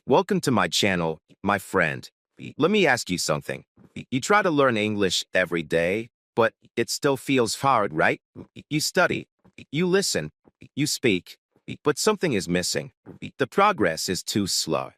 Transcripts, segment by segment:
Welcome to my channel, my friend. Let me ask you something. You try to learn English every day, but it still feels hard, right? You study, you listen, you speak, but something is missing. The progress is too slow.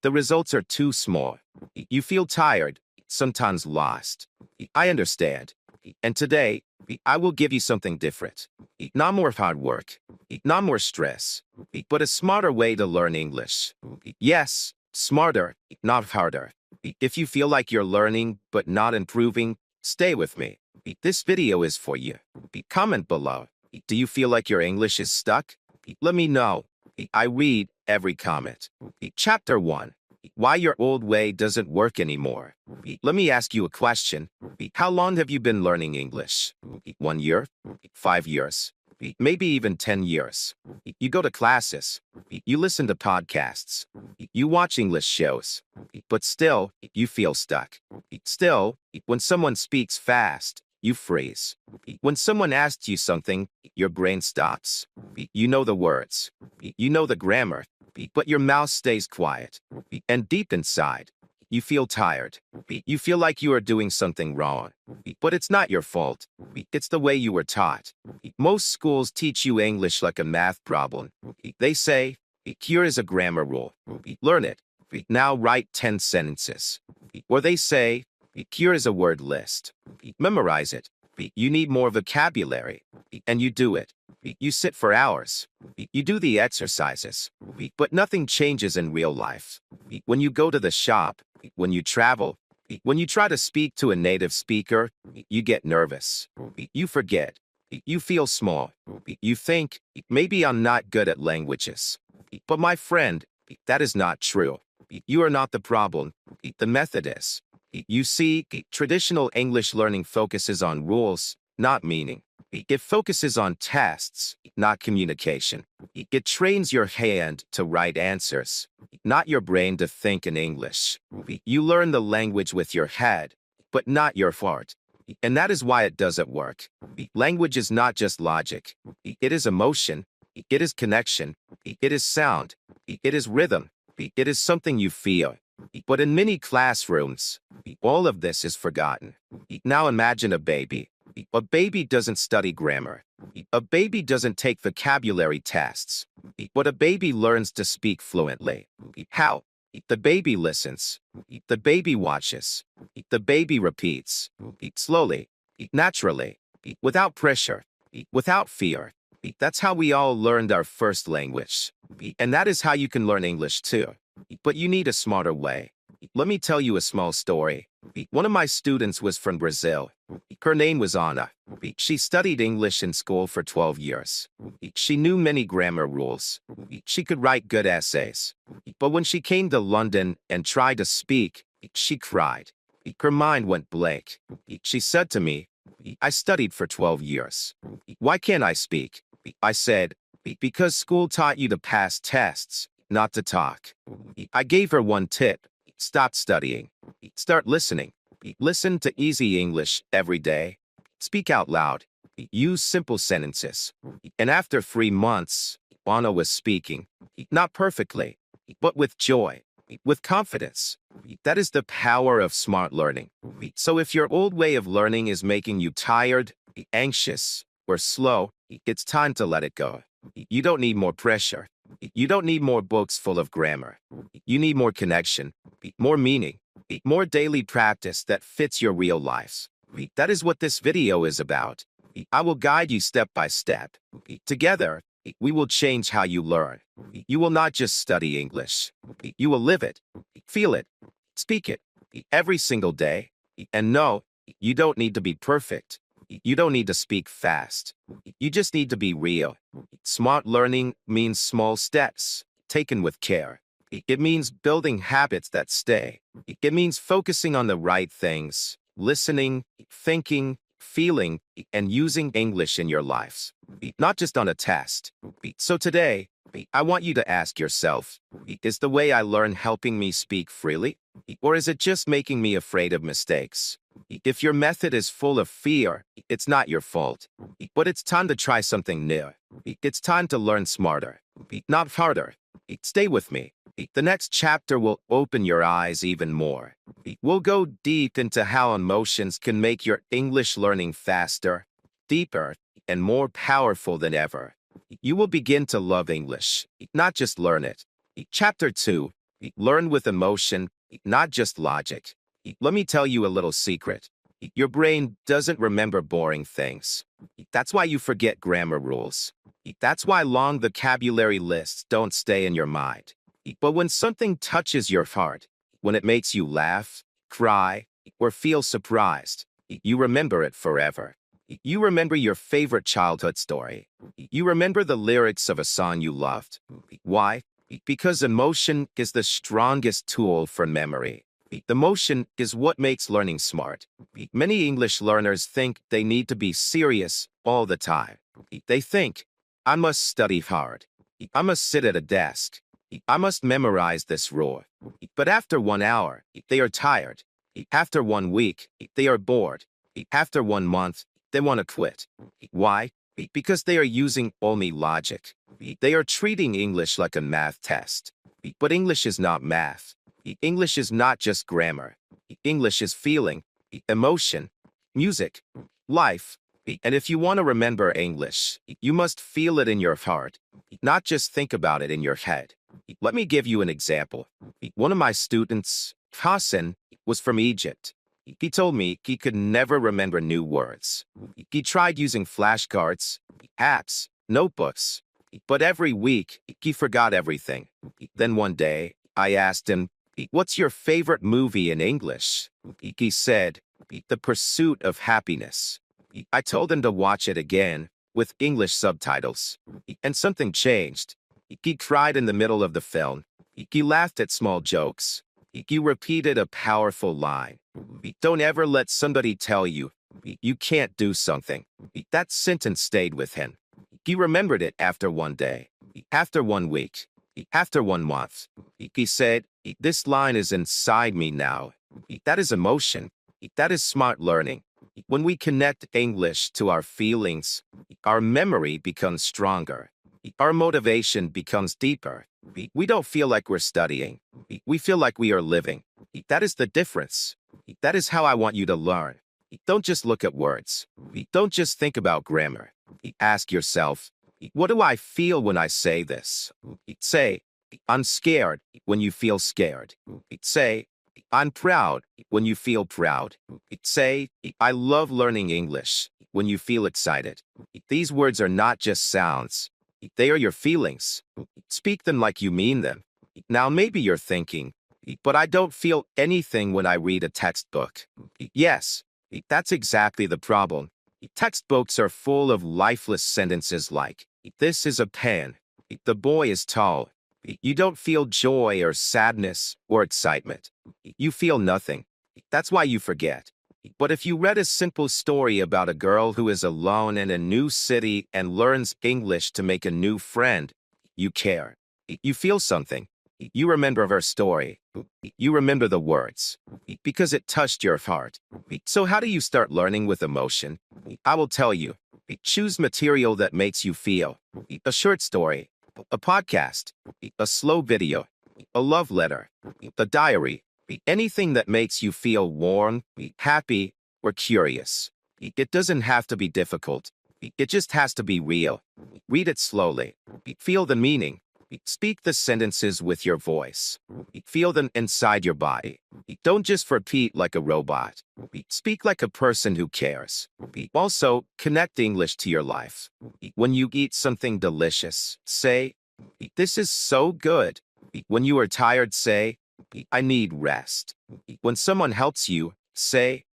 The results are too small. You feel tired, sometimes lost. I understand. And today, I will give you something different. Not more hard work, not more stress, but a smarter way to learn English. Yes, smarter, not harder. If you feel like you're learning but not improving, stay with me. This video is for you. Comment below. Do you feel like your English is stuck? Let me know. I read every comment. Chapter 1. Why your old way doesn't work anymore. Let me ask you a question. How long have you been learning English? 1 year? 5 years? Maybe even 10 years. You go to classes. You listen to podcasts. You watch English shows. But still, you feel stuck. Still, when someone speaks fast, you freeze. When someone asks you something, your brain stops. You know the words. You know the grammar. But your mouth stays quiet. And deep inside, you feel tired. You feel like you are doing something wrong. But it's not your fault. It's the way you were taught. Most schools teach you English like a math problem. They say, here is a grammar rule. Learn it. Now write 10 sentences. Or they say, here is a word list. Memorize it. You need more vocabulary. And you do it. You sit for hours. You do the exercises. But nothing changes in real life. When you go to the shop, when you travel, when you try to speak to a native speaker, you get nervous. You forget. You feel small. You think, maybe I'm not good at languages. But my friend, that is not true. You are not the problem. The method is. You see, traditional English learning focuses on rules, not meaning. It focuses on tests, not communication. It trains your hand to write answers, not your brain to think in English. You learn the language with your head, but not your heart. And that is why it doesn't work. Language is not just logic. It is emotion. It is connection. It is sound. It is rhythm. It is something you feel. But in many classrooms, all of this is forgotten. Now imagine a baby. A baby doesn't study grammar. A baby doesn't take vocabulary tests. But a baby learns to speak fluently. How? The baby listens. The baby watches. The baby repeats. Slowly. Naturally. Without pressure. Without fear. That's how we all learned our first language. And that is how you can learn English too. But you need a smarter way. Let me tell you a small story. One of my students was from Brazil. Her name was Anna. She studied English in school for 12 years. She knew many grammar rules. She could write good essays. But when she came to London and tried to speak, she cried. Her mind went blank. She said to me, I studied for 12 years. Why can't I speak? I said, because school taught you to pass tests, not to talk. I gave her one tip. Stop studying. Start listening. Listen to easy English every day. Speak out loud. Use simple sentences. And after 3 months, Anna was speaking. Not perfectly, but with joy, with confidence. That is the power of smart learning. So if your old way of learning is making you tired, anxious, or slow, it's time to let it go. You don't need more pressure. You don't need more books full of grammar. You need more connection, more meaning, more daily practice that fits your real lives. That is what this video is about. I will guide you step by step. Together, we will change how you learn. You will not just study English. You will live it, feel it, speak it, every single day. And no, you don't need to be perfect. You don't need to speak fast. You just need to be real. Smart learning means small steps, taken with care. It means building habits that stay. It means focusing on the right things, listening, thinking, feeling, and using English in your lives, not just on a test. So today, I want you to ask yourself, is the way I learn helping me speak freely? Or is it just making me afraid of mistakes? If your method is full of fear, it's not your fault. But it's time to try something new. It's time to learn smarter, not harder. Stay with me. The next chapter will open your eyes even more. We'll go deep into how emotions can make your English learning faster, deeper, and more powerful than ever. You will begin to love English, not just learn it. Chapter 2, Learn with Emotion, not just logic. Let me tell you a little secret. Your brain doesn't remember boring things. That's why you forget grammar rules. That's why long vocabulary lists don't stay in your mind. But when something touches your heart, when it makes you laugh, cry, or feel surprised, you remember it forever. You remember your favorite childhood story. You remember the lyrics of a song you loved. Why? Because emotion is the strongest tool for memory. Emotion is what makes learning smart. Many English learners think they need to be serious all the time. They think, I must study hard. I must sit at a desk. I must memorize this rule. But after 1 hour, they are tired. After 1 week, they are bored. After 1 month, they want to quit. Why? Because they are using only logic. They are treating English like a math test. But English is not math. English is not just grammar. English is feeling, emotion, music, life. And if you want to remember English, you must feel it in your heart, not just think about it in your head. Let me give you an example. One of my students, Hassan, was from Egypt. He told me he could never remember new words. He tried using flashcards, apps, notebooks, but every week he forgot everything. Then one day, I asked him, "What's your favorite movie in English?" He said, "The Pursuit of Happiness." I told him to watch it again with English subtitles, and something changed. He cried in the middle of the film. He laughed at small jokes. He repeated a powerful line. Don't ever let somebody tell you you can't do something. That sentence stayed with him. He remembered it after 1 day, after 1 week, after 1 month. He said, "This line is inside me now." That is emotion. That is smart learning. When we connect English to our feelings, our memory becomes stronger. Our motivation becomes deeper. We don't feel like we're studying. We feel like we are living. That is the difference. That is how I want you to learn. Don't just look at words. Don't just think about grammar. Ask yourself, what do I feel when I say this? Say, I'm scared when you feel scared. Say, I'm proud when you feel proud. Say, I love learning English when you feel excited. These words are not just sounds. They are your feelings. Speak them like you mean them. Now maybe you're thinking, but I don't feel anything when I read a textbook. Yes, that's exactly the problem. Textbooks are full of lifeless sentences like, this is a pen. The boy is tall. You don't feel joy or sadness or excitement. You feel nothing. That's why you forget. But if you read a simple story about a girl who is alone in a new city and learns English to make a new friend, you care. You feel something. You remember her story. You remember the words. Because it touched your heart. So how do you start learning with emotion? I will tell you. Choose material that makes you feel. A short story. A podcast. A slow video. A love letter. A diary. Anything that makes you feel warm, happy, or curious. It doesn't have to be difficult. It just has to be real. Read it slowly. Feel the meaning. Speak the sentences with your voice. Feel them inside your body. Don't just repeat like a robot. Speak like a person who cares. Also, connect English to your life. When you eat something delicious, say, "This is so good." When you are tired, say, "I need rest." When someone helps you, say,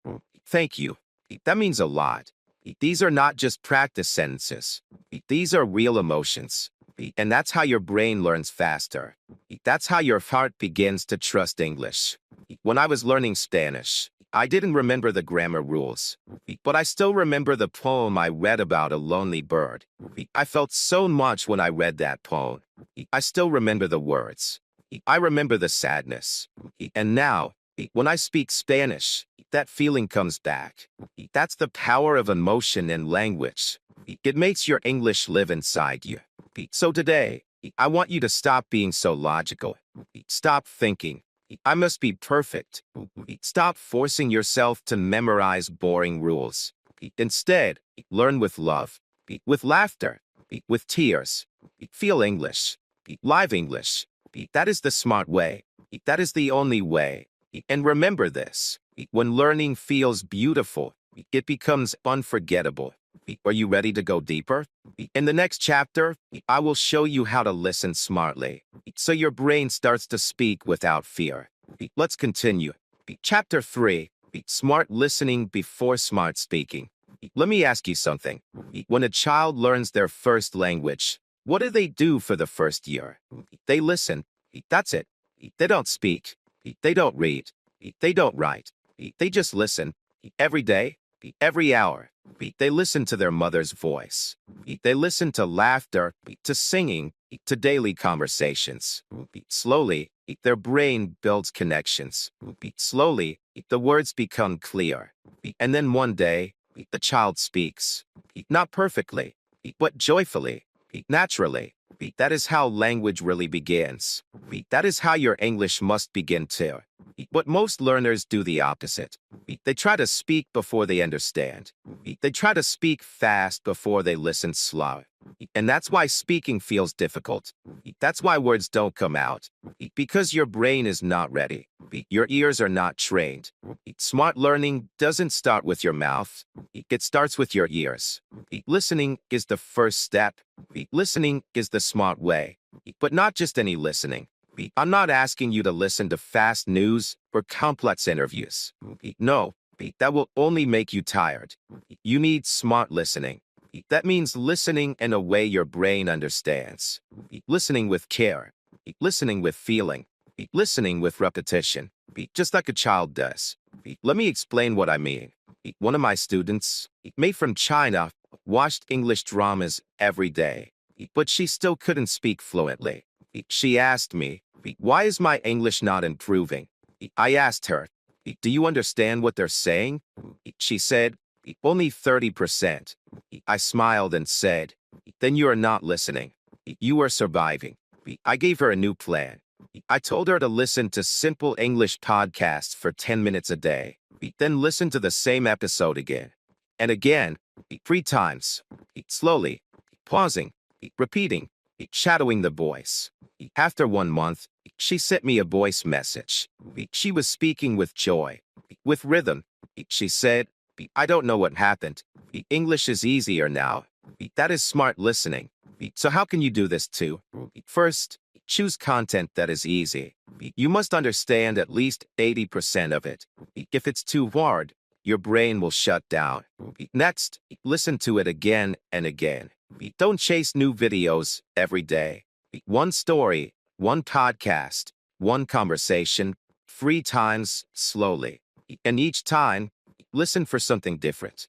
"Thank you." That means a lot. These are not just practice sentences. These are real emotions. And that's how your brain learns faster. That's how your heart begins to trust English. When I was learning Spanish, I didn't remember the grammar rules, but I still remember the poem I read about a lonely bird. I felt so much when I read that poem. I still remember the words. I remember the sadness. And now, when I speak Spanish, that feeling comes back. That's the power of emotion and language. It makes your English live inside you. So today, I want you to stop being so logical. Stop thinking, I must be perfect. Stop forcing yourself to memorize boring rules. Instead, learn with love, with laughter, with tears. Feel English, live English. That is the smart way. That is the only way. And remember this, when learning feels beautiful, it becomes unforgettable. Are you ready to go deeper? In the next chapter, I will show you how to listen smartly, so your brain starts to speak without fear. Let's continue. Chapter 3, Smart Listening Before Smart Speaking. Let me ask you something. When a child learns their first language, what do they do for the first year? They listen. That's it. They don't speak. They don't read. They don't write. They just listen. Every day, every hour. They listen to their mother's voice. They listen to laughter, to singing, to daily conversations. Slowly, their brain builds connections. Slowly, the words become clear. And then one day, the child speaks. Not perfectly, but joyfully, naturally. That is how language really begins. That is how your English must begin too. But most learners do the opposite. They try to speak before they understand. They try to speak fast before they listen slow. And that's why speaking feels difficult. That's why words don't come out. Because your brain is not ready. Your ears are not trained. Smart learning doesn't start with your mouth. It starts with your ears. Listening is the first step. Listening is the smart way. But not just any listening. I'm not asking you to listen to fast news or complex interviews. No, that will only make you tired. You need smart listening. That means listening in a way your brain understands. Listening with care. Listening with feeling. Listening with repetition. Just like a child does. Let me explain what I mean. One of my students, made from China, watched English dramas every day, but she still couldn't speak fluently. She asked me, why is my English not improving? I asked her, do you understand what they're saying? She said, only 30%. I smiled and said, then you are not listening. You are surviving. I gave her a new plan. I told her to listen to simple English podcasts for 10 minutes a day, then listen to the same episode again and again, 3 times, slowly, pausing, repeating, shadowing the voice. After 1 month, she sent me a voice message. She was speaking with joy, with rhythm. She said, I don't know what happened. English is easier now. That is smart listening. So how can you do this too? First, choose content that is easy. You must understand at least 80% of it. If it's too hard, your brain will shut down. Next, listen to it again and again. Don't chase new videos every day. One story, one podcast, one conversation, 3 times slowly. And each time, listen for something different.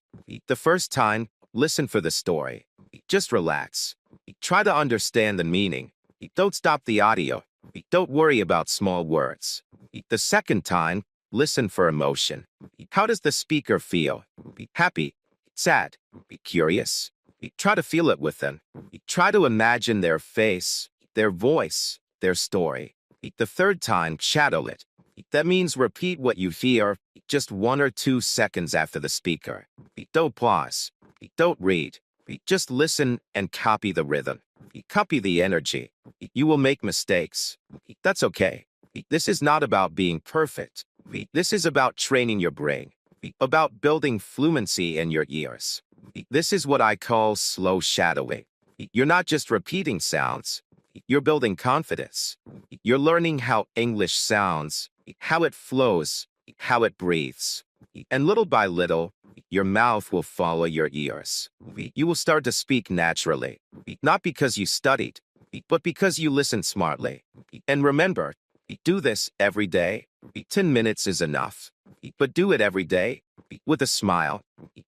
The first time, listen for the story. Just relax. Try to understand the meaning. Don't stop the audio. Don't worry about small words. The second time, listen for emotion. How does the speaker feel? Happy, sad, curious. Try to feel it with them. Try to imagine their face, their voice, their story. The third time, shadow it. That means repeat what you hear just 1 or 2 seconds after the speaker. Don't pause. Don't read. Just listen and copy the rhythm. Copy the energy. You will make mistakes. That's okay. This is not about being perfect. This is about training your brain, about building fluency in your ears. This is what I call slow shadowing. You're not just repeating sounds. You're building confidence. You're learning how English sounds, how it flows, how it breathes. And little by little, your mouth will follow your ears. You will start to speak naturally, not because you studied, but because you listen smartly. And remember, do this every day. 10 minutes is enough, but do it every day with a smile,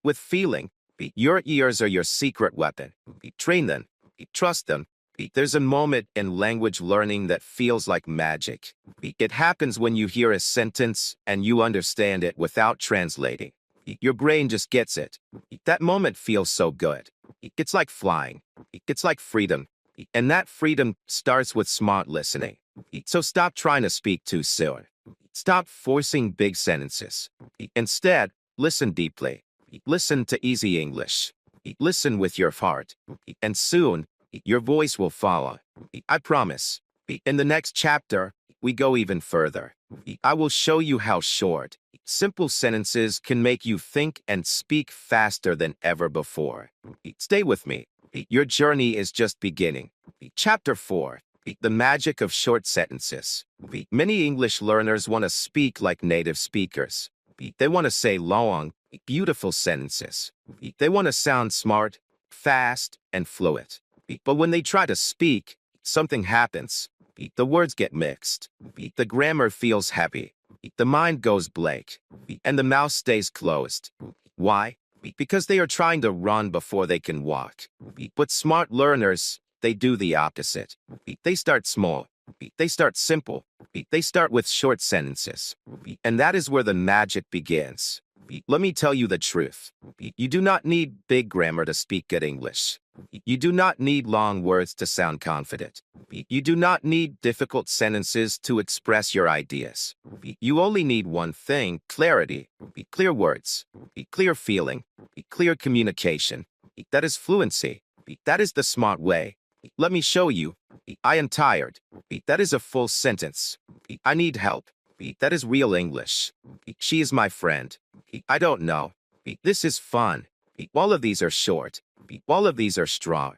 with feeling. Your ears are your secret weapon. Train them, trust them, There's a moment in language learning that feels like magic. It happens when you hear a sentence and you understand it without translating. Your brain just gets it. That moment feels so good. It's like flying. It's like freedom. And that freedom starts with smart listening. So stop trying to speak too soon. Stop forcing big sentences. Instead, listen deeply. Listen to easy English. Listen with your heart. And soon, your voice will follow. I promise. In the next chapter, we go even further. I will show you how short, simple sentences can make you think and speak faster than ever before. Stay with me. Your journey is just beginning. Chapter 4. The magic of short sentences. Many English learners want to speak like native speakers. They want to say long, beautiful sentences. They want to sound smart, fast, and fluent. But when they try to speak, something happens. The words get mixed. The grammar feels heavy. The mind goes blank. And the mouth stays closed. Why? Because they are trying to run before they can walk. But smart learners, they do the opposite. They start small. They start simple. They start with short sentences. And that is where the magic begins. Let me tell you the truth. You do not need big grammar to speak good English. You do not need long words to sound confident. You do not need difficult sentences to express your ideas. You only need one thing: clarity, clear words, clear feeling, clear communication. That is fluency. That is the smart way. Let me show you. I am tired. That is a full sentence. I need help. That is real English. She is my friend. I don't know. This is fun. All of these are short. All of these are strong.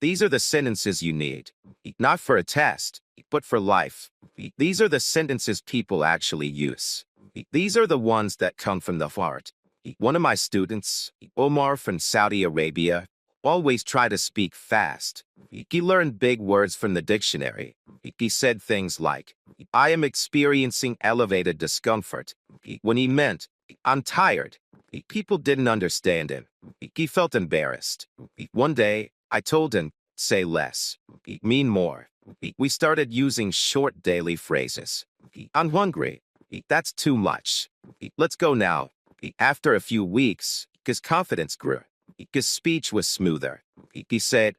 These are the sentences you need. Not for a test, but for life. These are the sentences people actually use. These are the ones that come from the heart. One of my students, Omar from Saudi Arabia, always tried to speak fast. He learned big words from the dictionary. He said things like, "I am experiencing elevated discomfort," when he meant, "I'm tired." People didn't understand him. He felt embarrassed. One day, I told him, "Say less. Mean more." We started using short daily phrases. "I'm hungry." "That's too much." "Let's go now." After a few weeks, his confidence grew. His speech was smoother. He said,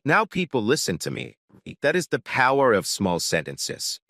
"Now people listen to me." That is the power of small sentences.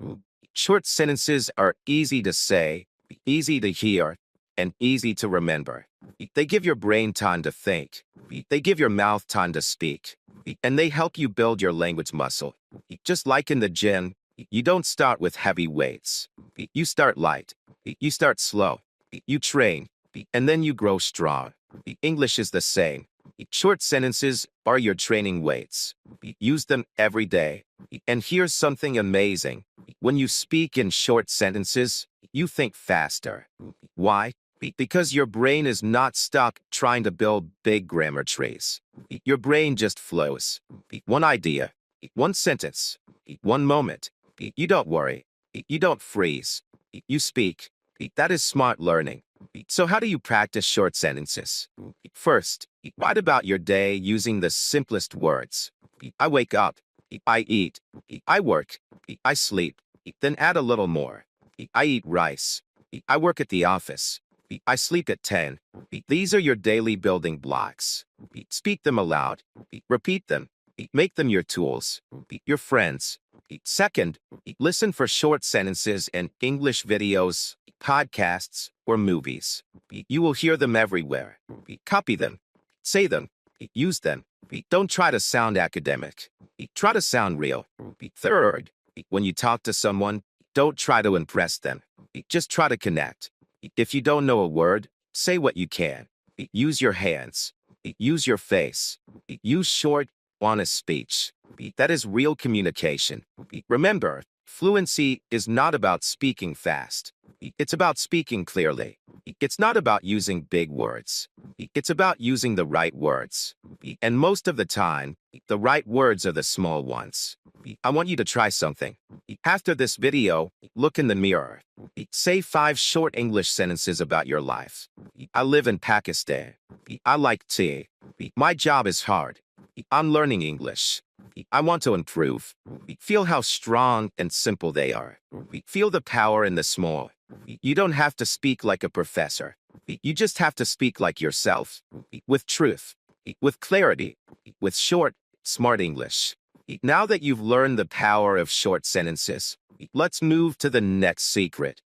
Short sentences are easy to say, easy to hear, and easy to remember. They give your brain time to think. They give your mouth time to speak. And they help you build your language muscle. Just like in the gym, you don't start with heavy weights. You start light. You start slow. You train. And then you grow strong. English is the same. Short sentences are your training weights. Use them every day. And here's something amazing. When you speak in short sentences, you think faster. Why? Because your brain is not stuck trying to build big grammar trees. Your brain just flows. One idea, one sentence, one moment. You don't worry. You don't freeze. You speak. That is smart learning. So how do you practice short sentences? First, write about your day using the simplest words. I wake up. I eat. I work. I sleep. Then add a little more. I eat rice. I work at the office. I sleep at 10. These are your daily building blocks. Speak them aloud. Repeat them. Make them your tools, your friends. Second, listen for short sentences in English videos, podcasts, or movies. You will hear them everywhere. Copy them. Say them. Use them. Don't try to sound academic. Try to sound real. Third, when you talk to someone, don't try to impress them. Just try to connect. If you don't know a word, say what you can. Use your hands. Use your face. Use short, honest speech. That is real communication. Remember, fluency is not about speaking fast. It's about speaking clearly. It's not about using big words. It's about using the right words. And most of the time, the right words are the small ones. I want you to try something. After this video, look in the mirror. Say 5 short English sentences about your life. I live in Pakistan. I like tea. My job is hard. I'm learning English. I want to improve. Feel how strong and simple they are. Feel the power in the small. You don't have to speak like a professor. You just have to speak like yourself, with truth, with clarity, with short, smart English. Now that you've learned the power of short sentences, let's move to the next secret.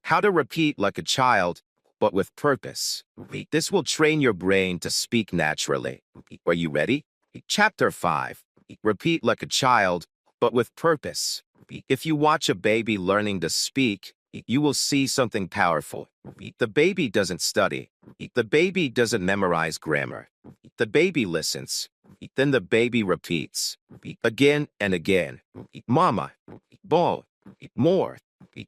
How to repeat like a child, but with purpose. This will train your brain to speak naturally. Are you ready? Chapter 5. Repeat like a child, but with purpose. If you watch a baby learning to speak, you will see something powerful. The baby doesn't study. The baby doesn't memorize grammar. The baby listens. Then the baby repeats. Again and again. Mama. Ball. More.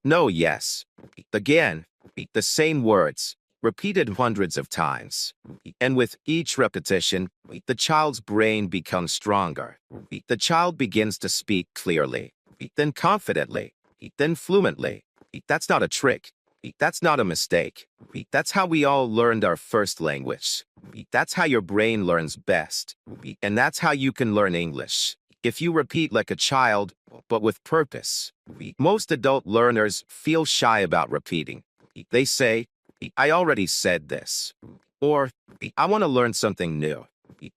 No, yes. Again. The same words, repeated hundreds of times. And with each repetition, the child's brain becomes stronger. The child begins to speak clearly, then confidently, then fluently. That's not a trick. That's not a mistake. That's how we all learned our first language. That's how your brain learns best. And that's how you can learn English. If you repeat like a child, but with purpose. Most adult learners feel shy about repeating. They say, I already said this. Or, I want to learn something new.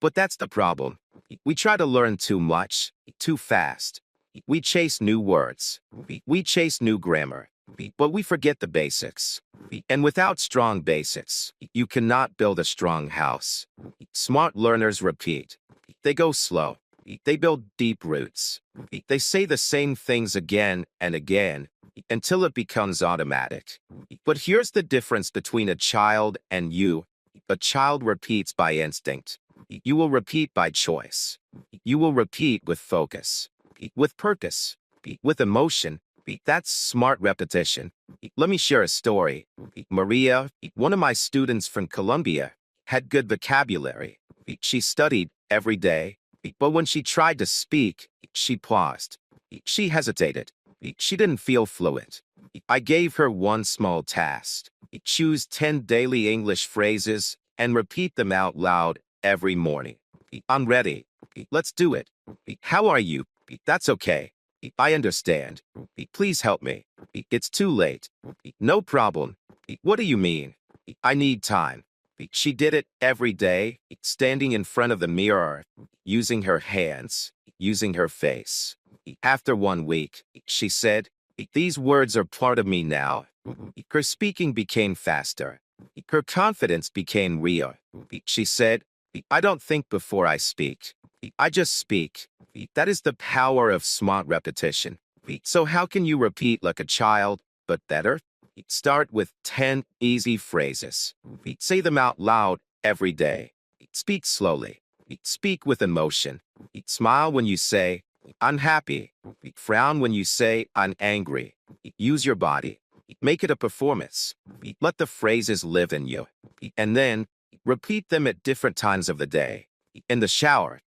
But that's the problem. We try to learn too much, too fast. We chase new words. We chase new grammar. But we forget the basics. And without strong basics, you cannot build a strong house. Smart learners repeat. They go slow. They build deep roots. They say the same things again and again until it becomes automatic. But here's the difference between a child and you. A child repeats by instinct. You will repeat by choice. You will repeat with focus, with purpose, with emotion. That's smart repetition. Let me share a story. Maria, one of my students from Colombia, had good vocabulary. She studied every day, but when she tried to speak, she paused. She hesitated. She didn't feel fluent. I gave her one small task. Choose 10 daily English phrases and repeat them out loud every morning. I'm ready. Let's do it. How are you? That's okay. I understand. Please help me. It's too late. No problem. What do you mean? I need time. She did it every day, standing in front of the mirror, using her hands, using her face. After 1 week, she said, these words are part of me now. Her speaking became faster. Her confidence became real. She said, I don't think before I speak. I just speak. That is the power of smart repetition. So how can you repeat like a child, but better? Start with 10 easy phrases. Say them out loud every day. Speak slowly. Speak with emotion. Smile when you say, I'm happy. Frown when you say, I'm angry. Use your body. Make it a performance. Let the phrases live in you. And then, repeat them at different times of the day. In the shower,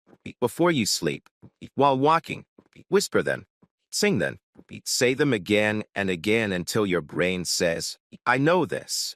before you sleep, while walking, whisper them. Sing them. Say them again and again until your brain says, I know this.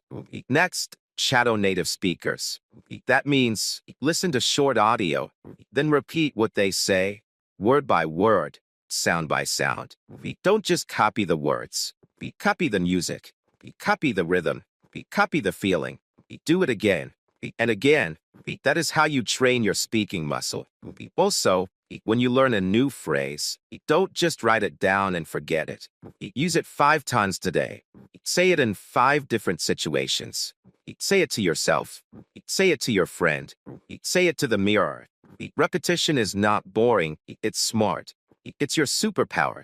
Next, shadow native speakers. That means listen to short audio, then repeat what they say, word by word, sound by sound. Don't just copy the words. Copy the music. Copy the rhythm. Copy the feeling. Do it again and again. That is how you train your speaking muscle. Also, when you learn a new phrase, don't just write it down and forget it. Use it 5 times today. Say it in 5 different situations. Say it to yourself. Say it to your friend. Say it to the mirror. Repetition is not boring, it's smart. It's your superpower.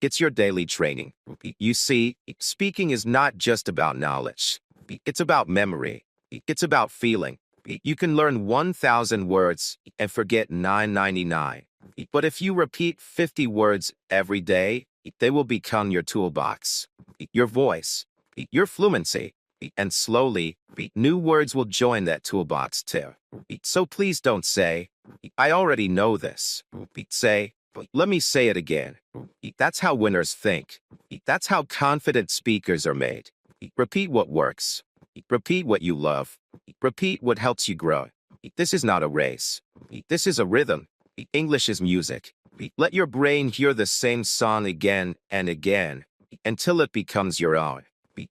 It's your daily training. You see, speaking is not just about knowledge. It's about memory. It's about feeling. You can learn 1,000 words and forget 999. But if you repeat 50 words every day, they will become your toolbox, your voice, your fluency. And slowly, new words will join that toolbox too. So please don't say, I already know this. Say, let me say it again. That's how winners think. That's how confident speakers are made. Repeat what works. Repeat what you love. Repeat what helps you grow. This is not a race. This is a rhythm. English is music. Let your brain hear the same song again and again until it becomes your own.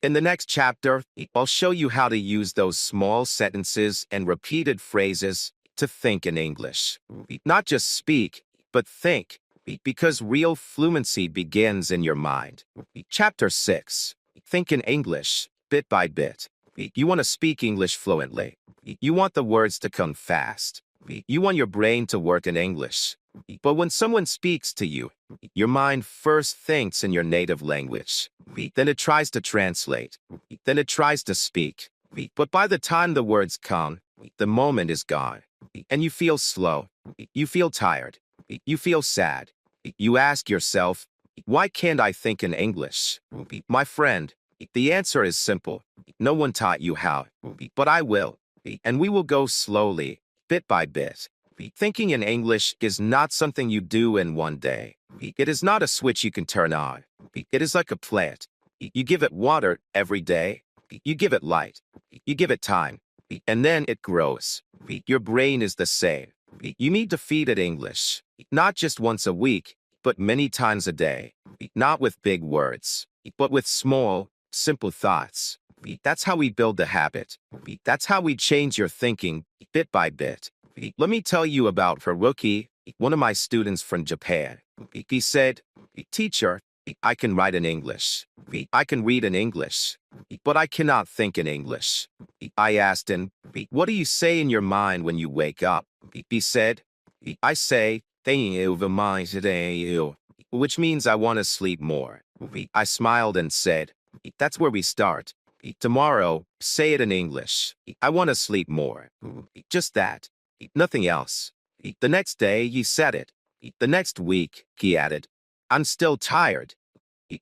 In the next chapter, I'll show you how to use those small sentences and repeated phrases to think in English. Not just speak, but think, because real fluency begins in your mind. Chapter 6. Think in English, bit by bit. You want to speak English fluently. You want the words to come fast. You want your brain to work in English. But when someone speaks to you, your mind first thinks in your native language. Then it tries to translate. Then it tries to speak. But by the time the words come, the moment is gone. And you feel slow. You feel tired. You feel sad. You ask yourself, why can't I think in English? My friend, the answer is simple. No one taught you how, but I will. And we will go slowly, bit by bit. Thinking in English is not something you do in one day. It is not a switch you can turn on. It is like a plant. You give it water every day. You give it light. You give it time. And then it grows. Your brain is the same. You need to feed it English, not just once a week, but many times a day. Not with big words, but with small, simple thoughts. That's how we build the habit. That's how we change your thinking bit by bit. Let me tell you about Haruki, one of my students from Japan. He said, "Teacher, I can write in English. I can read in English, but I cannot think in English." I asked him, "What do you say in your mind when you wake up?" He said, "I say, thank you for my today, which means I want to sleep more." I smiled and said, "That's where we start. Tomorrow, say it in English. I want to sleep more." Just that. Nothing else. The next day, he said it. The next week, he added, "I'm still tired."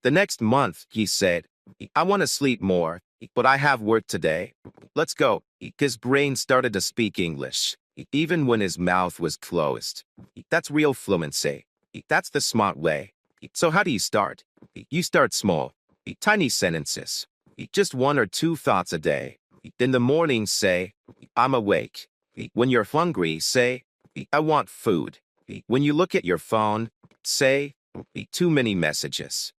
The next month, he said, "I want to sleep more, but I have work today. Let's go." His brain started to speak English, even when his mouth was closed. That's real fluency. That's the smart way. So how do you start? You start small. Tiny sentences. Just one or two thoughts a day. In the morning, say, "I'm awake." When you're hungry, say, "I want food." When you look at your phone, say, "Too many messages."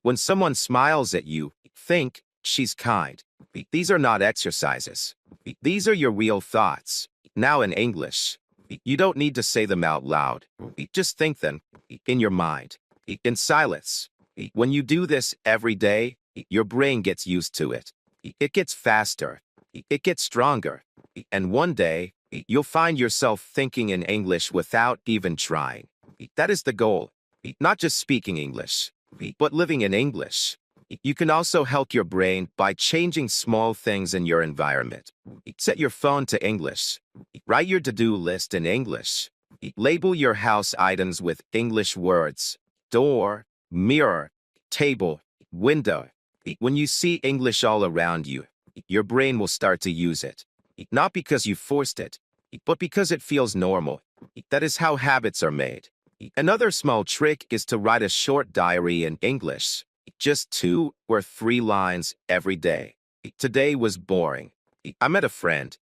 When someone smiles at you, think, "She's kind." These are not exercises. These are your real thoughts. Now in English, you don't need to say them out loud. Just think them in your mind, in silence. When you do this every day, your brain gets used to it. It gets faster. It gets stronger. And one day, you'll find yourself thinking in English without even trying. That is the goal. Not just speaking English, but living in English. You can also help your brain by changing small things in your environment. Set your phone to English. Write your to-do list in English. Label your house items with English words. Door, mirror, table, window. When you see English all around you, your brain will start to use it. Not because you forced it, but because it feels normal. That is how habits are made. Another small trick is to write a short diary in English. Just 2 or 3 lines every day. Today was boring. I met a friend.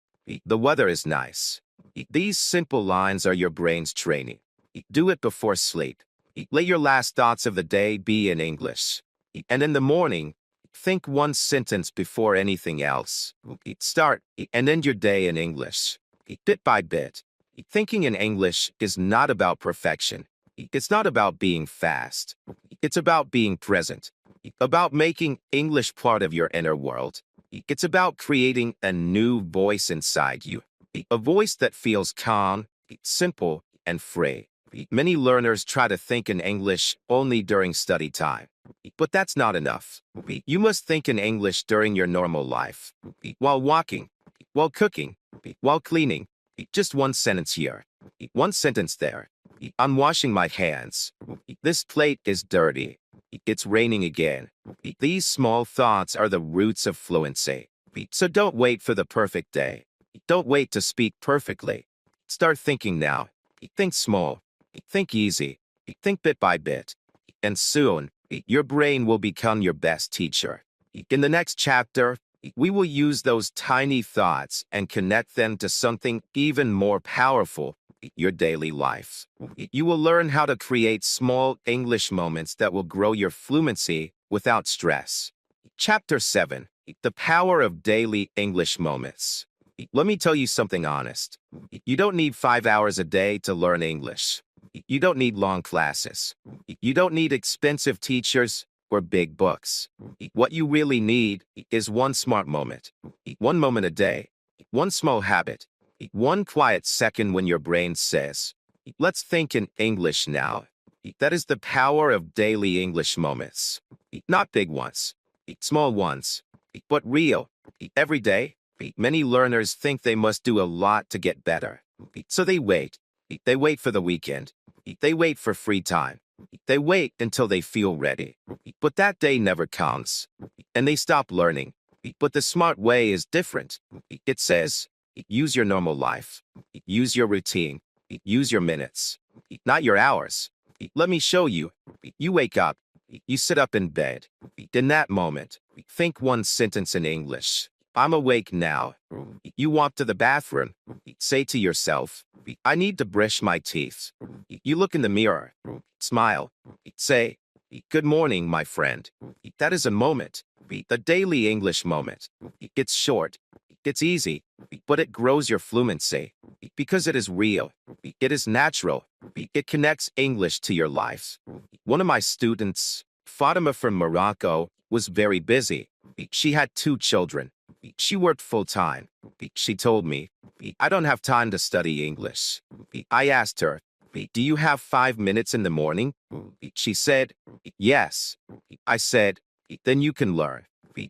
The weather is nice. These simple lines are your brain's training. Do it before sleep. Let your last thoughts of the day be in English. And in the morning, think one sentence before anything else. Start and end your day in English. Bit by bit. Thinking in English is not about perfection. It's not about being fast. It's about being present. About making English part of your inner world. It's about creating a new voice inside you. A voice that feels calm, simple, and free. Many learners try to think in English only during study time. But that's not enough. You must think in English during your normal life. While walking, while cooking, while cleaning. Just one sentence here. One sentence there. I'm washing my hands. This plate is dirty. It's raining again. These small thoughts are the roots of fluency. So don't wait for the perfect day. Don't wait to speak perfectly. Start thinking now. Think small. Think easy. Think bit by bit. And soon, your brain will become your best teacher. In the next chapter, we will use those tiny thoughts and connect them to something even more powerful, your daily life. You will learn how to create small English moments that will grow your fluency without stress. Chapter 7. The Power of Daily English Moments. Let me tell you something honest. You don't need 5 hours a day to learn English. You don't need long classes. You don't need expensive teachers or big books. What you really need is one smart moment. One moment a day. One small habit. One quiet second when your brain says, let's think in English now. That is the power of daily English moments. Not big ones, small ones, but real. Every day, many learners think they must do a lot to get better. So they wait. They wait for the weekend. They wait for free time. They wait until they feel ready. But that day never comes. And they stop learning. But the smart way is different. It says, use your normal life. Use your routine. Use your minutes. Not your hours. Let me show you. You wake up. You sit up in bed. In that moment, think one sentence in English. I'm awake now. You walk to the bathroom. Say to yourself, I need to brush my teeth. You look in the mirror. Smile. Say, good morning, my friend. That is a moment. The daily English moment. It's short. It's easy. But it grows your fluency. Because it is real. It is natural. It connects English to your life. One of my students, Fatima from Morocco, was very busy. She had 2 children. She worked full-time. She told me, I don't have time to study English. I asked her, do you have 5 minutes in the morning? She said, yes. I said, then you can learn.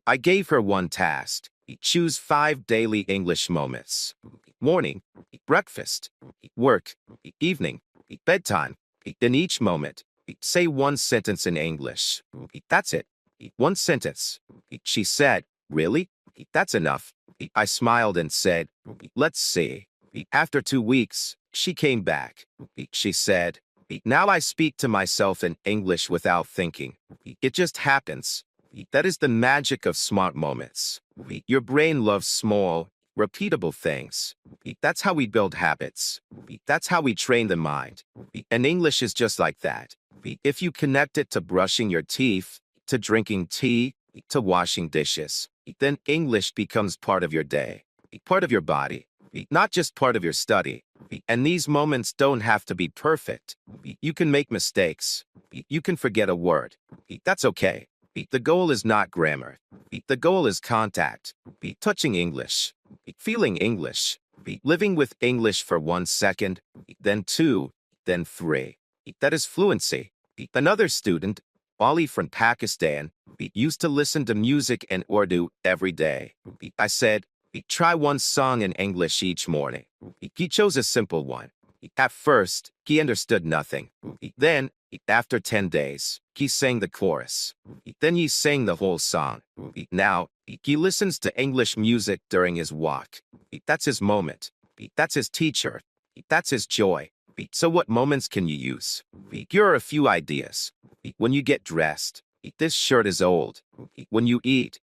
I gave her one task. Choose 5 daily English moments. Morning, breakfast, work, evening, bedtime. In each moment, say one sentence in English. That's it. One sentence. She said, really? That's enough. I smiled and said, let's see. After 2 weeks, she came back. She said, now I speak to myself in English without thinking. It just happens. That is the magic of smart moments. Your brain loves small, repeatable things. That's how we build habits. That's how we train the mind. And English is just like that. If you connect it to brushing your teeth, to drinking tea, to washing dishes, then English becomes part of your day, part of your body, not just part of your study. And these moments don't have to be perfect. You can make mistakes. You can forget a word. That's okay. The goal is not grammar. The goal is contact. Touching English. Feeling English. Living with English for 1 second, then 2, then 3. That is fluency. Another student, Ali from Pakistan, used to listen to music in Urdu every day. I said, try one song in English each morning. He chose a simple one. At first, he understood nothing. Then, after 10 days, he sang the chorus. Then he sang the whole song. Now, he listens to English music during his walk. That's his moment. That's his teacher. That's his joy. So what moments can you use? Here are a few ideas. When you get dressed, this shirt is old. When you eat,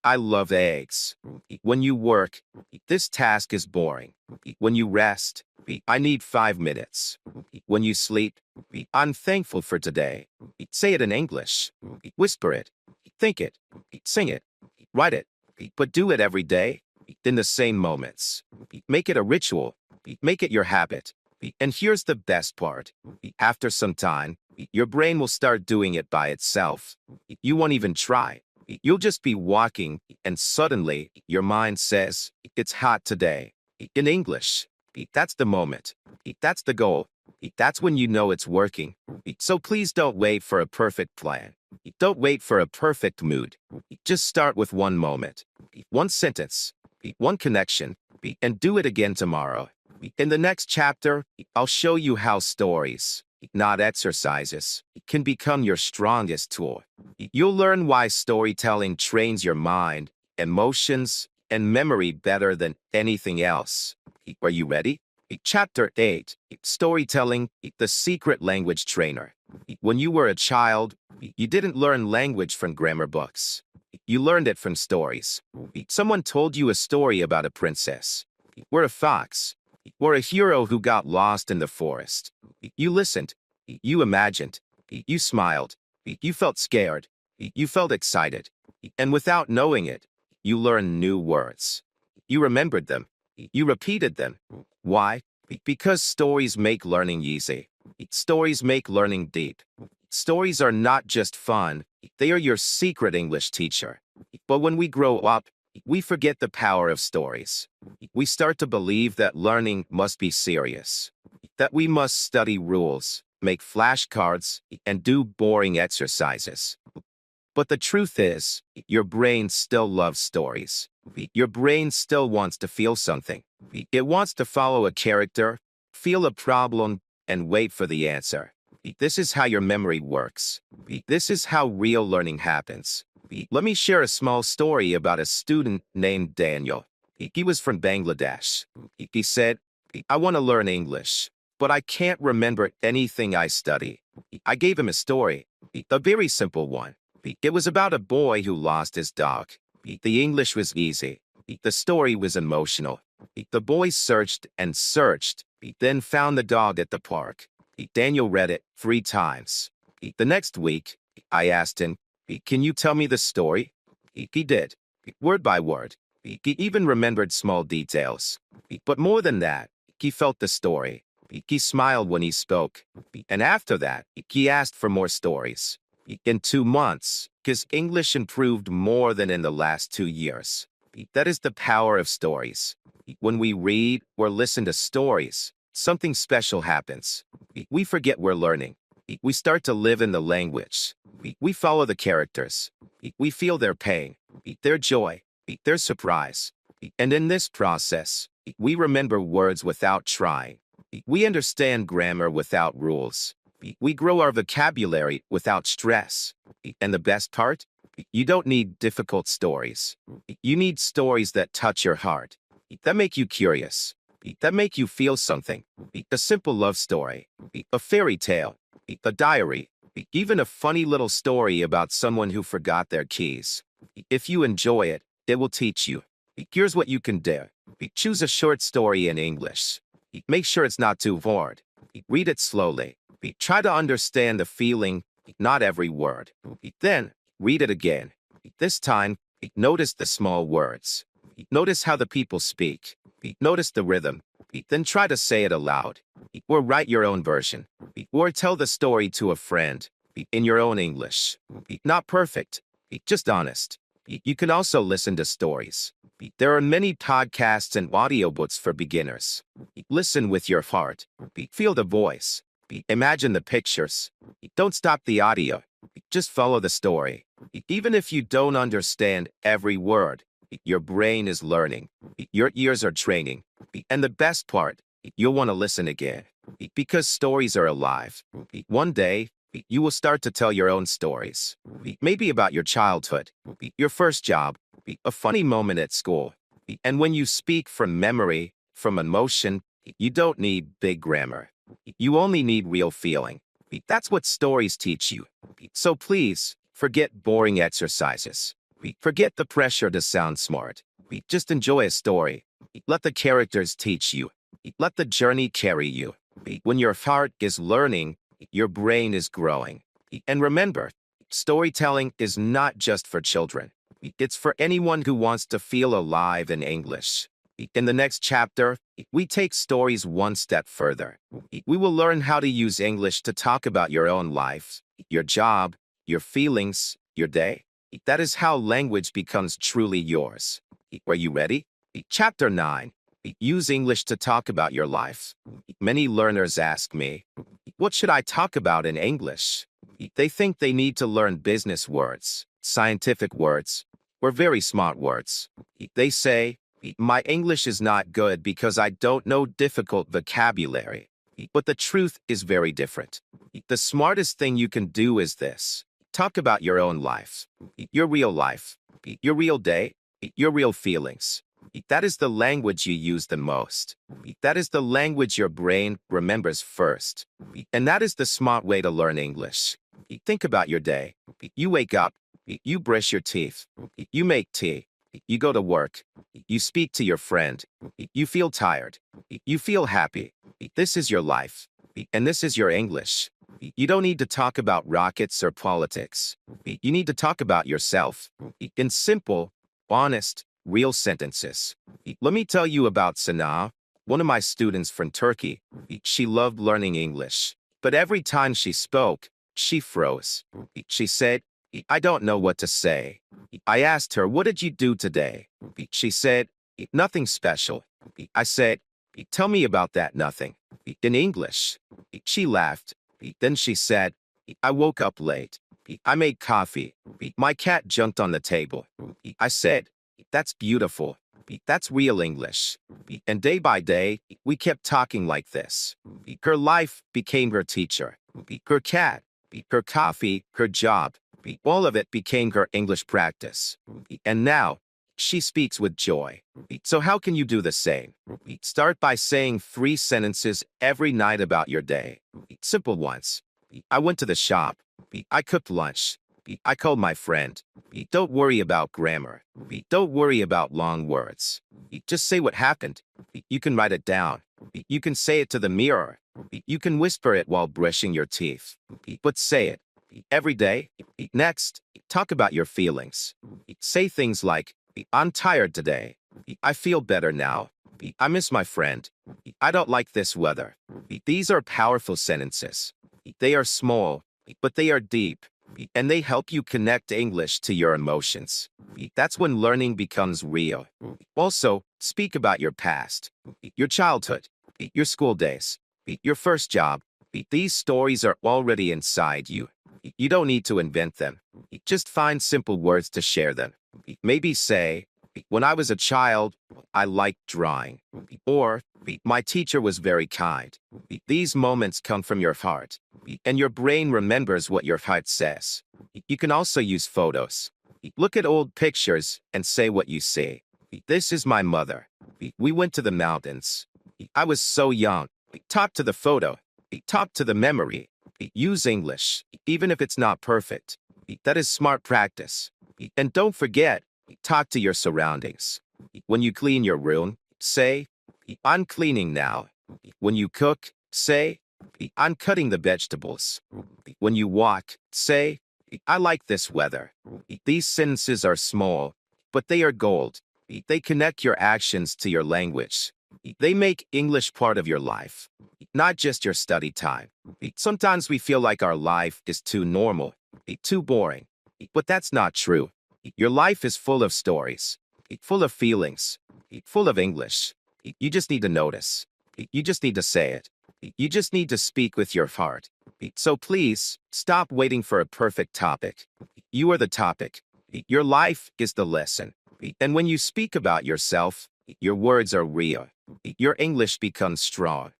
I love eggs. When you work, this task is boring. When you rest, I need 5 minutes. When you sleep, I'm thankful for today. Say it in English. Whisper it. Think it. Sing it. Write it. But do it every day, in the same moments. Make it a ritual. Make it your habit. And here's the best part. After some time, your brain will start doing it by itself. You won't even try. You'll just be walking, and suddenly, your mind says, it's hot today. In English. That's the moment. That's the goal. That's when you know it's working. So please don't wait for a perfect plan. Don't wait for a perfect mood. Just start with one moment, one sentence, one connection, and do it again tomorrow. In the next chapter, I'll show you how stories, not exercises, can become your strongest tool. You'll learn why storytelling trains your mind, emotions, and memory better than anything else. Are you ready? Chapter 8, Storytelling, the Secret Language Trainer. When you were a child, you didn't learn language from grammar books. You learned it from stories. Someone told you a story about a princess, or a fox, or a hero who got lost in the forest. You listened. You imagined. You smiled. You felt scared. You felt excited. And without knowing it, you learned new words. You remembered them. You repeated them. Why? Because stories make learning easy. Stories make learning deep. Stories are not just fun, they are your secret English teacher. But when we grow up, we forget the power of stories. We start to believe that learning must be serious, that we must study rules, make flashcards, and do boring exercises. But the truth is, your brain still loves stories. Your brain still wants to feel something. It wants to follow a character, feel a problem, and wait for the answer. This is how your memory works. This is how real learning happens. Let me share a small story about a student named Daniel. He was from Bangladesh. He said, "I want to learn English, but I can't remember anything I study." I gave him a story, a very simple one. It was about a boy who lost his dog. The English was easy. The story was emotional. The boy searched and searched, then found the dog at the park. Daniel read it 3 times. The next week, I asked him, "Can you tell me the story?" He did, word by word. He even remembered small details. But more than that, he felt the story. He smiled when he spoke. And after that, he asked for more stories. In 2 months, his English improved more than in the last 2 years. That is the power of stories. When we read or listen to stories, something special happens. We forget we're learning. We start to live in the language. We follow the characters. We feel their pain, their joy, their surprise. And in this process, we remember words without trying. We understand grammar without rules. We grow our vocabulary without stress. And the best part? You don't need difficult stories. You need stories that touch your heart, that make you curious, that make you feel something. A simple love story, a fairy tale, a diary, even a funny little story about someone who forgot their keys. If you enjoy it, it will teach you. Here's what you can do. Choose a short story in English. Make sure it's not too hard. Read it slowly. Try to understand the feeling, not every word. Then, read it again. This time, notice the small words. Notice how the people speak. Notice the rhythm. Then try to say it aloud. Or write your own version. Or tell the story to a friend in your own English. Not perfect, just honest. You can also listen to stories. There are many podcasts and audiobooks for beginners. Listen with your heart. Feel the voice. Imagine the pictures. Don't stop the audio. Just follow the story. Even if you don't understand every word, your brain is learning. Your ears are training. And the best part, you'll want to listen again. Because stories are alive. One day, you will start to tell your own stories. Maybe about your childhood, your first job, a funny moment at school. And when you speak from memory, from emotion, you don't need big grammar. You only need real feeling. That's what stories teach you. So please, forget boring exercises. Forget the pressure to sound smart. Just enjoy a story. Let the characters teach you. Let the journey carry you. When your heart is learning, your brain is growing. And remember, storytelling is not just for children. It's for anyone who wants to feel alive in English. In the next chapter, we take stories one step further. We will learn how to use English to talk about your own life, your job, your feelings, your day. That is how language becomes truly yours. Are you ready? Chapter 9. Use English to talk about your life. Many learners ask me, what should I talk about in English? They think they need to learn business words, scientific words, or very smart words. They say, my English is not good because I don't know difficult vocabulary. But the truth is very different. The smartest thing you can do is this. Talk about your own life, your real day, your real feelings. That is the language you use the most. That is the language your brain remembers first. And that is the smart way to learn English. Think about your day. You wake up. You brush your teeth. You make tea. You go to work. You speak to your friend. You feel tired. You feel happy. This is your life. And this is your English. You don't need to talk about rockets or politics. You need to talk about yourself. In simple, honest, real sentences. Let me tell you about Sana, one of my students from Turkey. She loved learning English. But every time she spoke, she froze. She said, I don't know what to say. I asked her, what did you do today? She said, nothing special. I said, tell me about that nothing. In English. She laughed. Then she said, I woke up late. I made coffee. My cat jumped on the table. I said, that's beautiful. That's real English. And day by day, we kept talking like this. Her life became her teacher. Her cat, her coffee, her job. All of it became her English practice. And now, she speaks with joy. So how can you do the same? Start by saying 3 sentences every night about your day. Simple ones. I went to the shop. I cooked lunch. I called my friend. Don't worry about grammar. Don't worry about long words. Just say what happened. You can write it down. You can say it to the mirror. You can whisper it while brushing your teeth. But say it. Every day. Next, talk about your feelings. Say things like, I'm tired today. I feel better now. I miss my friend. I don't like this weather. These are powerful sentences. They are small, but they are deep, and they help you connect English to your emotions. That's when learning becomes real. Also, speak about your past, your childhood, your school days, your first job. These stories are already inside you. You don't need to invent them. Just find simple words to share them. Maybe say, when I was a child, I liked drawing. Or, my teacher was very kind. These moments come from your heart, and your brain remembers what your heart says. You can also use photos. Look at old pictures and say what you see. This is my mother. We went to the mountains. I was so young. Talk to the photo. Talk to the memory. Use English, even if it's not perfect. That is smart practice. And don't forget, talk to your surroundings. When you clean your room, say, I'm cleaning now. When you cook, say, I'm cutting the vegetables. When you walk, say, I like this weather. These sentences are small, but they are gold. They connect your actions to your language. They make English part of your life, not just your study time. Sometimes we feel like our life is too normal, too boring. But that's not true. Your life is full of stories, full of feelings, full of English. You just need to notice. You just need to say it. You just need to speak with your heart. So please, stop waiting for a perfect topic. You are the topic. Your life is the lesson. And when you speak about yourself, your words are real. Your English becomes strong.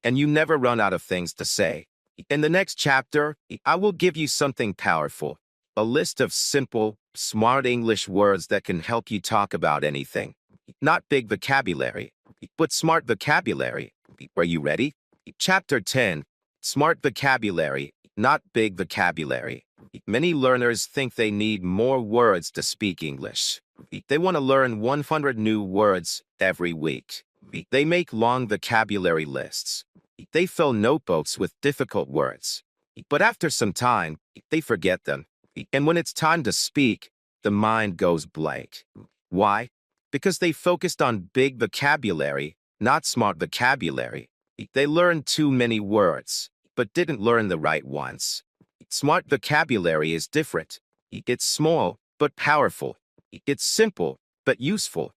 And you never run out of things to say. In the next chapter, I will give you something powerful. A list of simple, smart English words that can help you talk about anything. Not big vocabulary, but smart vocabulary. Are you ready? Chapter 10, Smart Vocabulary, Not Big Vocabulary. Many learners think they need more words to speak English. They want to learn 100 new words every week. They make long vocabulary lists. They fill notebooks with difficult words. But after some time, they forget them. And when it's time to speak, the mind goes blank. Why? Because they focused on big vocabulary, not smart vocabulary. They learned too many words, but didn't learn the right ones. Smart vocabulary is different. It's small, but powerful. It's simple, but useful.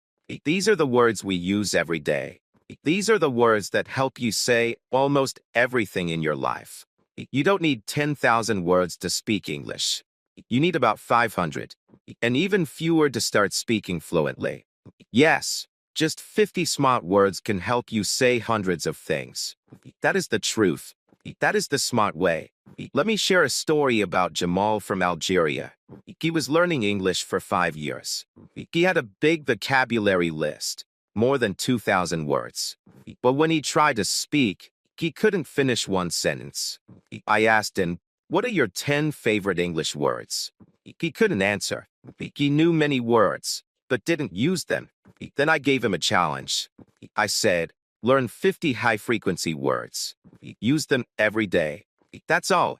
These are the words we use every day. These are the words that help you say almost everything in your life. You don't need 10,000 words to speak English. You need about 500, and even fewer to start speaking fluently. Yes, just 50 smart words can help you say hundreds of things. That is the truth. That is the smart way. Let me share a story about Jamal from Algeria. He was learning English for 5 years. He had a big vocabulary list, more than 2,000 words. But when he tried to speak, he couldn't finish one sentence. I asked him, what are your 10 favorite English words? He couldn't answer. He knew many words, but didn't use them. Then I gave him a challenge. I said, learn 50 high-frequency words. Use them every day. That's all.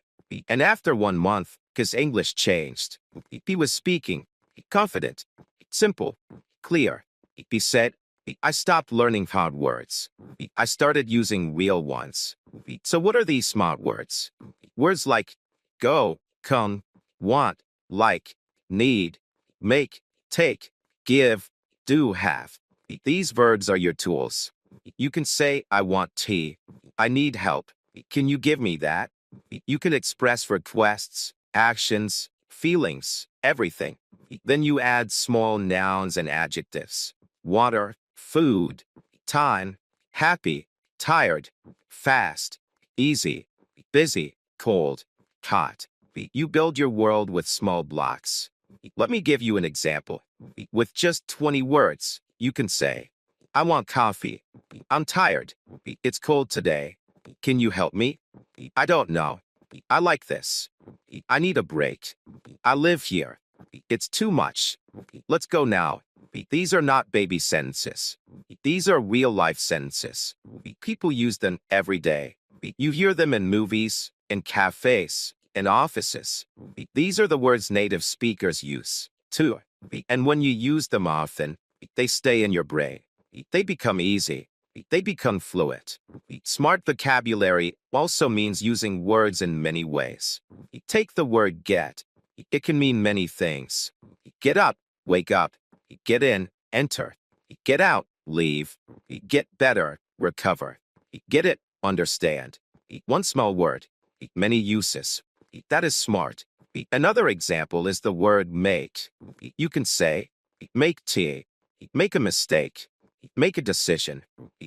And after 1 month, his English changed. He was speaking, confident, simple, clear. He said, I stopped learning hard words. I started using real ones. So what are these smart words? Words like go, come, want, like, need, make, take, give, do, have. These verbs are your tools. You can say, I want tea. I need help. Can you give me that? You can express requests, actions, feelings, everything. Then you add small nouns and adjectives. Water, food, time, happy, tired, fast, easy, busy, cold, hot. You build your world with small blocks. Let me give you an example. With just 20 words, you can say, I want coffee. I'm tired. It's cold today. Can you help me? I don't know. I like this. I need a break. I live here. It's too much. Let's go now. These are not baby sentences. These are real-life sentences. People use them every day. You hear them in movies, in cafes, in offices. These are the words native speakers use, too. And when you use them often, they stay in your brain. They become easy. They become fluent. Smart vocabulary also means using words in many ways. Take the word get. It can mean many things. Get up, wake up. Get in, enter. Get out, leave. Get better, recover. Get it, understand. One small word, many uses. That is smart. Another example is the word make. You can say, make tea, make a mistake, make a decision,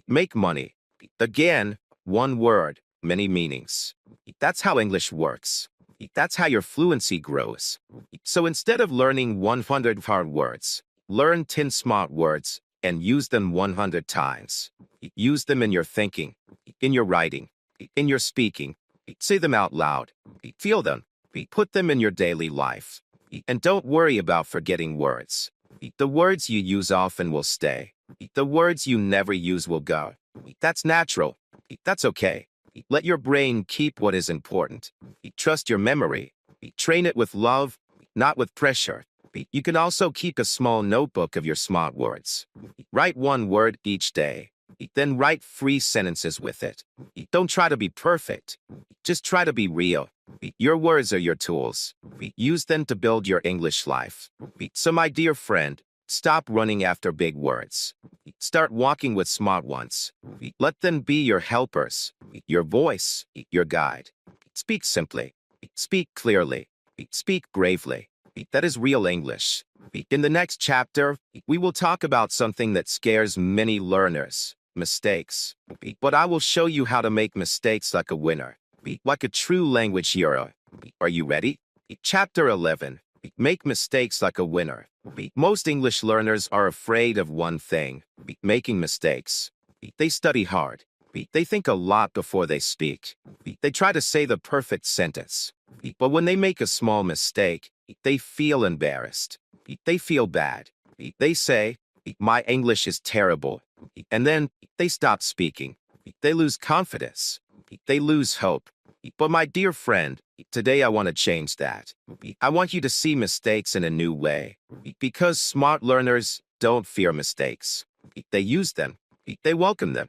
make money. Again, one word, many meanings. That's how English works. That's how your fluency grows. So instead of learning 100 hard words, learn 10 smart words and use them 100 times. Use them in your thinking, in your writing, in your speaking. Say them out loud. Feel them. Put them in your daily life. And don't worry about forgetting words. The words you use often will stay. The words you never use will go. That's natural. That's okay. Let your brain keep what is important. Trust your memory. Train it with love, not with pressure. You can also keep a small notebook of your smart words. Write one word each day. Then write 3 sentences with it. Don't try to be perfect. Just try to be real. Your words are your tools. Use them to build your English life. So my dear friend, stop running after big words. Start walking with smart ones. Let them be your helpers, your voice, your guide. Speak simply. Speak clearly. Speak bravely. That is real English. In the next chapter, we will talk about something that scares many learners, mistakes. But I will show you how to make mistakes like a winner, like a true language hero. Are you ready? Chapter 11. Make mistakes like a winner. Most English learners are afraid of one thing, making mistakes. They study hard. They think a lot before they speak. They try to say the perfect sentence. But when they make a small mistake, they feel embarrassed. They feel bad. They say, my English is terrible. And then they stop speaking. They lose confidence. They lose hope. But my dear friend, today I want to change that. I want you to see mistakes in a new way. Because smart learners don't fear mistakes. They use them. They welcome them.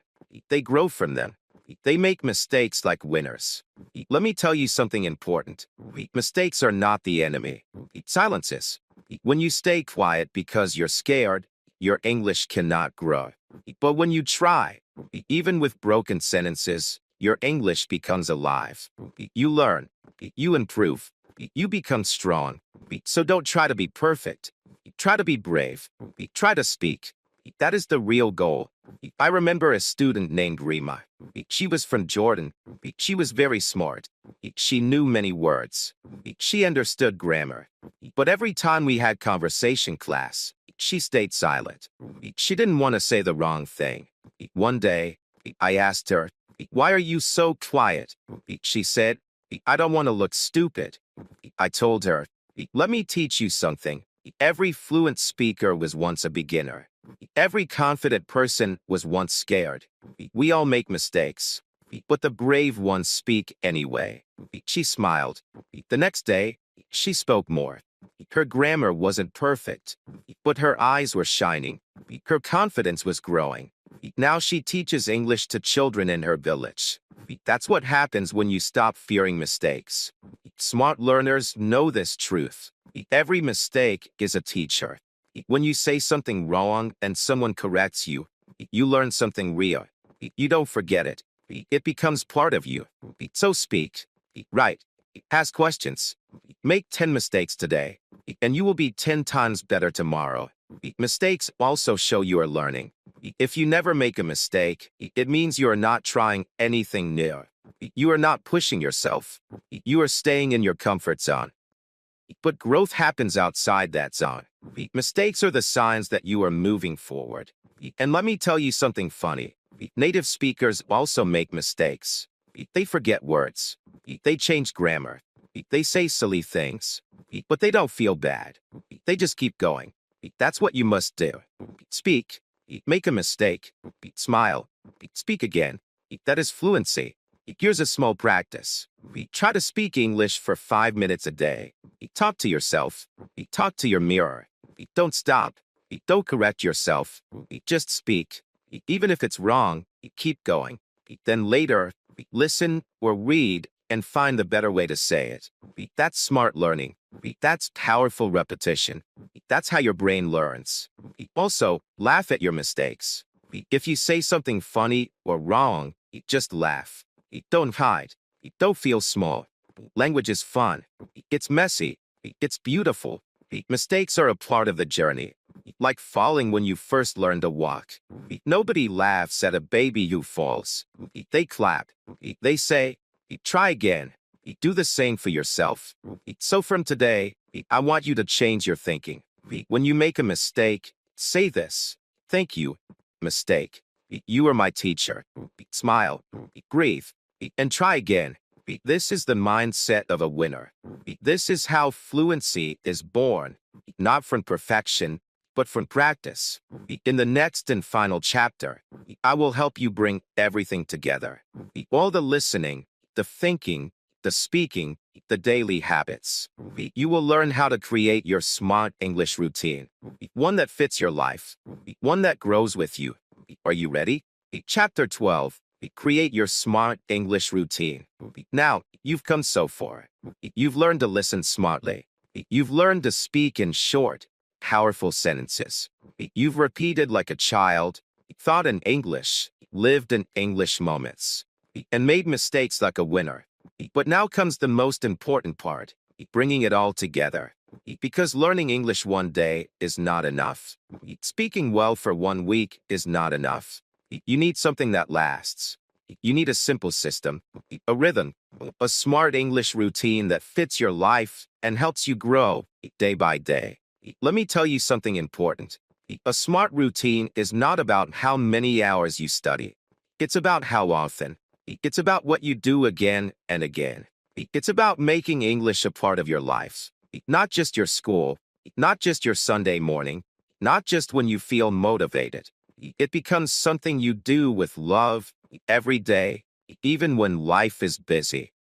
They grow from them. They make mistakes like winners. Let me tell you something important. Mistakes are not the enemy. Silence is. When you stay quiet because you're scared, your English cannot grow. But when you try, even with broken sentences, your English becomes alive. You learn. You improve. You become strong. So don't try to be perfect. Try to be brave. Try to speak. That is the real goal. I remember a student named Rima. She was from Jordan. She was very smart. She knew many words. She understood grammar. But every time we had conversation class, she stayed silent. She didn't want to say the wrong thing. One day, I asked her, why are you so quiet? She said, I don't want to look stupid. I told her, let me teach you something. Every fluent speaker was once a beginner. Every confident person was once scared. We all make mistakes, but the brave ones speak anyway. She smiled. The next day, she spoke more. Her grammar wasn't perfect, but her eyes were shining. Her confidence was growing. Now she teaches English to children in her village. That's what happens when you stop fearing mistakes. Smart learners know this truth. Every mistake is a teacher. When you say something wrong and someone corrects you, you learn something real. You don't forget it. It becomes part of you. So speak, write, ask questions, make 10 mistakes today, and you will be 10 times better tomorrow. Mistakes also show you are learning. If you never make a mistake, it means you are not trying anything new. You are not pushing yourself. You are staying in your comfort zone. But growth happens outside that zone. Mistakes are the signs that you are moving forward. And let me tell you something funny. Native speakers also make mistakes. They forget words. They change grammar. They say silly things. But they don't feel bad. They just keep going. That's what you must do. Speak. Make a mistake. Smile. Speak again. That is fluency. Here's a small practice. Try to speak English for 5 minutes a day. Talk to yourself. Talk to your mirror. Don't stop. Don't correct yourself. Just speak. Even if it's wrong, keep going. Then later, listen or read and find the better way to say it. That's smart learning. That's powerful repetition. That's how your brain learns. Also, laugh at your mistakes. If you say something funny or wrong, just laugh. Don't hide. Don't feel small. Language is fun. It's messy. It's beautiful. Mistakes are a part of the journey. Like falling when you first learn to walk. Nobody laughs at a baby who falls. They clap. They say, try again. Do the same for yourself. So from today, I want you to change your thinking. When you make a mistake, say this. Thank you, mistake. You are my teacher. Smile. Breathe. And try again. This is the mindset of a winner. This is how fluency is born, not from perfection, but from practice. In the next and final chapter, I will help you bring everything together. All the listening, the thinking, the speaking, the daily habits. You will learn how to create your smart English routine, one that fits your life, one that grows with you. Are you ready? Chapter 12. Create your smart English routine. Now, you've come so far. You've learned to listen smartly. You've learned to speak in short, powerful sentences. You've repeated like a child, thought in English, lived in English moments, and made mistakes like a winner. But now comes the most important part, bringing it all together. Because learning English one day is not enough. Speaking well for 1 week is not enough. You need something that lasts. You need a simple system, a rhythm, a smart English routine that fits your life and helps you grow day by day. Let me tell you something important. A smart routine is not about how many hours you study. It's about how often. It's about what you do again and again. It's about making English a part of your life, not just your school, not just your Sunday morning, not just when you feel motivated. It becomes something you do with love every day, even when life is busy.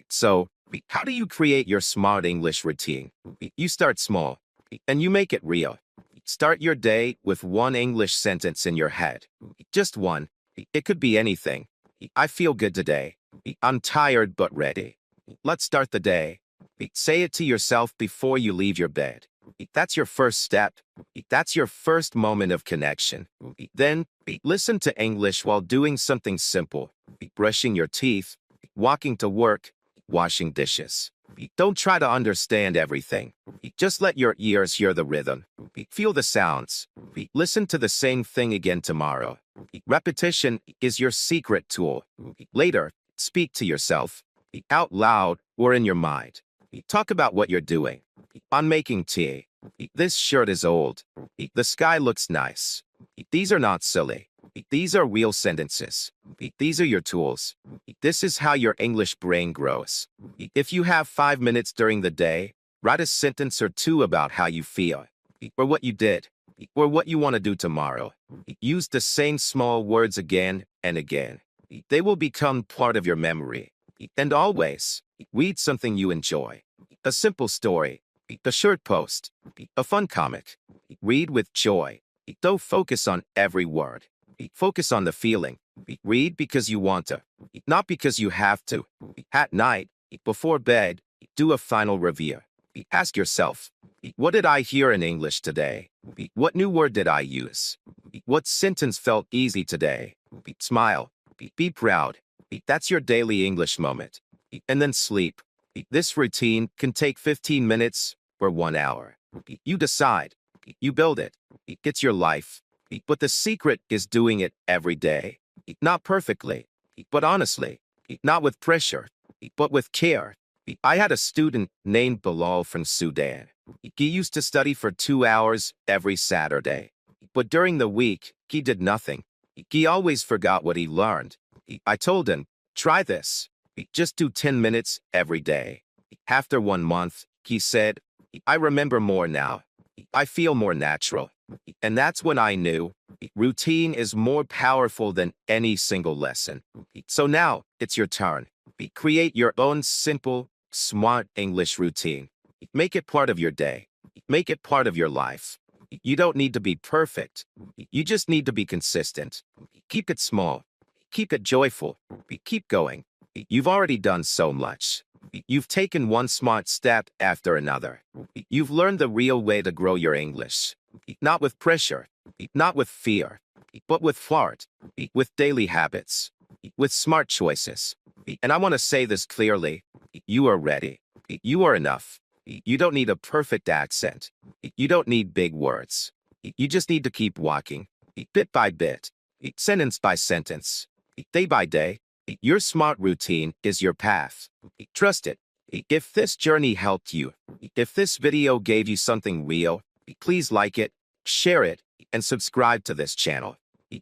So, how do you create your smart English routine? You start small, and you make it real. Start your day with one English sentence in your head. Just one. It could be anything. I feel good today. I'm tired but ready. Let's start the day. Say it to yourself before you leave your bed. That's your first step. That's your first moment of connection. Then, listen to English while doing something simple. Brushing your teeth, walking to work, washing dishes. Don't try to understand everything. Just let your ears hear the rhythm. Feel the sounds. Listen to the same thing again tomorrow. Repetition is your secret tool. Later, speak to yourself, out loud or in your mind. Talk about what you're doing. I'm making tea. This shirt is old. The sky looks nice. These are not silly. These are real sentences. These are your tools. This is how your English brain grows. If you have 5 minutes during the day, write a sentence or two about how you feel. or what you did, or what you want to do tomorrow. Use the same small words again and again. They will become part of your memory. And always, read something you enjoy. A simple story, a short post, a fun comic. Read with joy. Don't focus on every word. Focus on the feeling. Read because you want to, not because you have to. At night, before bed, do a final review. Ask yourself, what did I hear in English today? What new word did I use? What sentence felt easy today? Smile. Be proud. That's your daily English moment. And then sleep. This routine can take 15 minutes or 1 hour. You decide. You build it. It's your life. But the secret is doing it every day. Not perfectly, but honestly. Not with pressure, but with care. I had a student named Bilal from Sudan. He used to study for 2 hours every Saturday. But during the week, he did nothing. He always forgot what he learned. I told him, try this. Just do 10 minutes every day. After 1 month, he said, I remember more now. I feel more natural. And that's when I knew routine is more powerful than any single lesson. So now it's your turn. Create your own simple, smart English routine. Make it part of your day. Make it part of your life. You don't need to be perfect. You just need to be consistent. Keep it small. Keep it joyful. Keep going. You've already done so much. You've taken one smart step after another. You've learned the real way to grow your English. Not with pressure, not with fear, but with heart, with daily habits, with smart choices. And I want to say this clearly. You are ready. You are enough. You don't need a perfect accent. You don't need big words. You just need to keep walking, bit by bit, sentence by sentence, day by day. Your smart routine is your path. Trust it. If this journey helped you, if this video gave you something real, please like it, share it, and subscribe to this channel.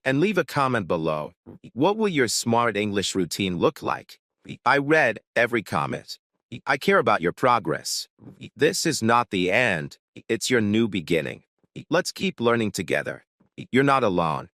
And leave a comment below. What will your smart English routine look like? I read every comment. I care about your progress. This is not the end. It's your new beginning. Let's keep learning together. You're not alone.